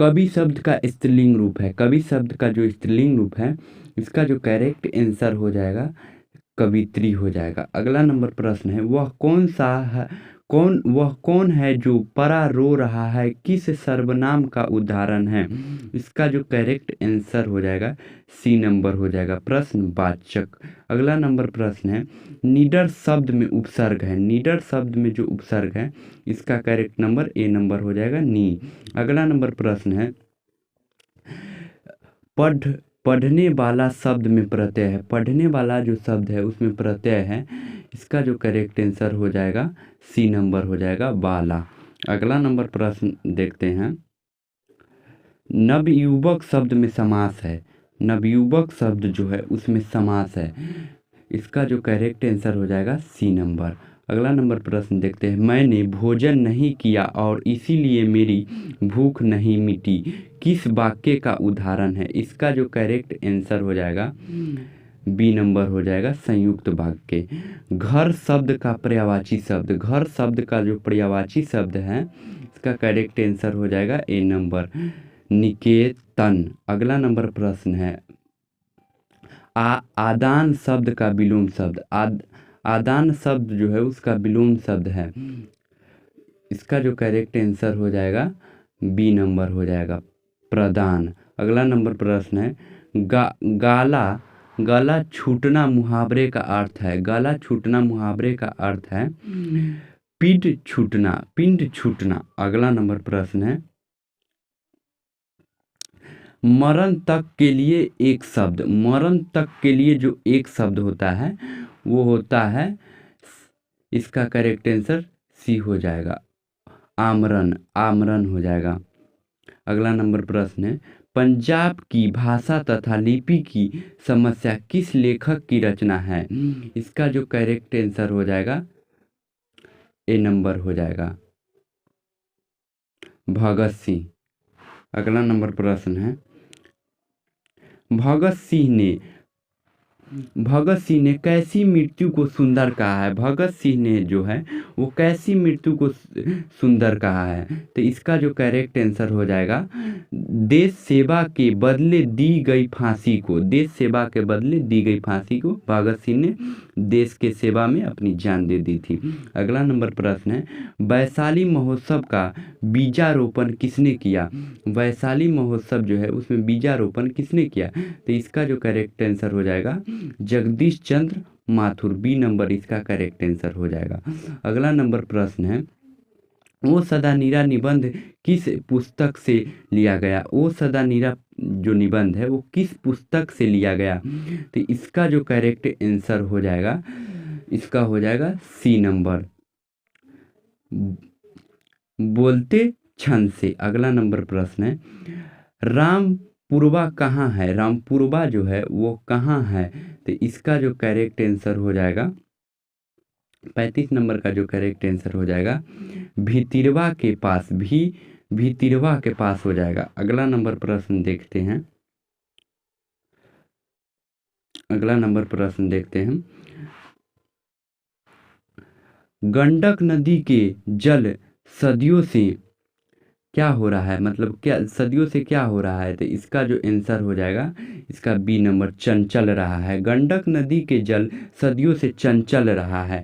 कवि शब्द का स्त्रीलिंग रूप है। कवि शब्द का जो स्त्रीलिंग रूप है इसका जो करेक्ट आंसर हो जाएगा कवित्री हो जाएगा। अगला नंबर प्रश्न है, वह कौन है जो परा रो रहा है, किस सर्वनाम का उदाहरण है? इसका जो करेक्ट आंसर हो जाएगा सी नंबर हो जाएगा, प्रश्नवाचक। अगला नंबर प्रश्न है, निडर शब्द में उपसर्ग है। निडर शब्द में जो उपसर्ग है इसका करेक्ट नंबर ए नंबर हो जाएगा, नी। अगला नंबर प्रश्न है, पढ़ने वाला शब्द में प्रत्यय है। पढ़ने वाला जो शब्द है उसमें प्रत्यय है, इसका जो करेक्ट आंसर हो जाएगा सी नंबर हो जाएगा, वाला। अगला नंबर प्रश्न देखते हैं, नवयुवक शब्द में समास है। नवयुवक शब्द जो है उसमें समास है, इसका जो करेक्ट आंसर हो जाएगा सी नंबर। अगला नंबर प्रश्न देखते हैं, मैंने भोजन नहीं किया और इसीलिए मेरी भूख नहीं मिटी, किस वाक्य का उदाहरण है? इसका जो करेक्ट आंसर हो जाएगा बी नंबर हो जाएगा, संयुक्त वाक्य। घर शब्द का पर्यायवाची शब्द, घर शब्द का जो पर्यायवाची शब्द है इसका करेक्ट आंसर हो जाएगा ए नंबर, निकेतन। अगला नंबर प्रश्न है, आदान शब्द का विलोम शब्द। आदान शब्द जो है उसका विलोम शब्द है, इसका जो करेक्ट आंसर हो जाएगा बी नंबर हो जाएगा, प्रदान। अगला नंबर प्रश्न है, गला छूटना मुहावरे का अर्थ है। गला छूटना मुहावरे का अर्थ है पिंड छूटना। अगला नंबर प्रश्न है, मरण तक के लिए एक शब्द। मरण तक के लिए जो एक शब्द होता है वो होता है, इसका करेक्ट आंसर सी हो जाएगा, आमरण। आमरण हो जाएगा। अगला नंबर प्रश्न है, पंजाब की भाषा तथा लिपि की समस्या किस लेखक की रचना है? इसका जो करेक्ट आंसर हो जाएगा ए नंबर हो जाएगा, भगत सिंह। अगला नंबर प्रश्न है, भगत सिंह ने कैसी मृत्यु को सुंदर कहा है? भगत सिंह ने जो है वो कैसी मृत्यु को सुंदर कहा है? तो इसका जो करेक्ट आंसर हो जाएगा, देश सेवा के बदले दी गई फांसी को। देश सेवा के बदले दी गई फांसी को भगत सिंह ने देश के सेवा में अपनी जान दे दी थी। अगला नंबर प्रश्न है, वैशाली महोत्सव का बीजारोपण किसने किया? वैशाली महोत्सव जो है उसमें बीजारोपण किसने किया? तो इसका जो करेक्ट आंसर हो जाएगा जगदीश चंद्र माथुर, बी नंबर इसका करेक्ट आंसर हो जाएगा। अगला नंबर प्रश्न है, ओ सदा नीरा निबंध किस पुस्तक से लिया गया? ओ सदा नीरा जो निबंध है वो किस पुस्तक से लिया गया? तो इसका जो करेक्ट आंसर हो जाएगा, इसका हो जाएगा सी नंबर, बोलते क्षण से। अगला नंबर प्रश्न है, रामपुरवा कहाँ है? रामपुरवा जो है वो कहाँ है? तो इसका जो करेक्ट आंसर हो जाएगा 35 नंबर का जो करेक्ट आंसर हो जाएगा भितिरवा के पास, भितिरवा के पास हो जाएगा। अगला नंबर प्रश्न देखते हैं, अगला नंबर प्रश्न देखते हैं, गंडक नदी के जल सदियों से क्या हो रहा है? मतलब क्या सदियों से क्या हो रहा है? तो इसका जो आंसर हो जाएगा इसका बी नंबर, चंचल रहा है। गंडक नदी के जल सदियों से चंचल रहा है।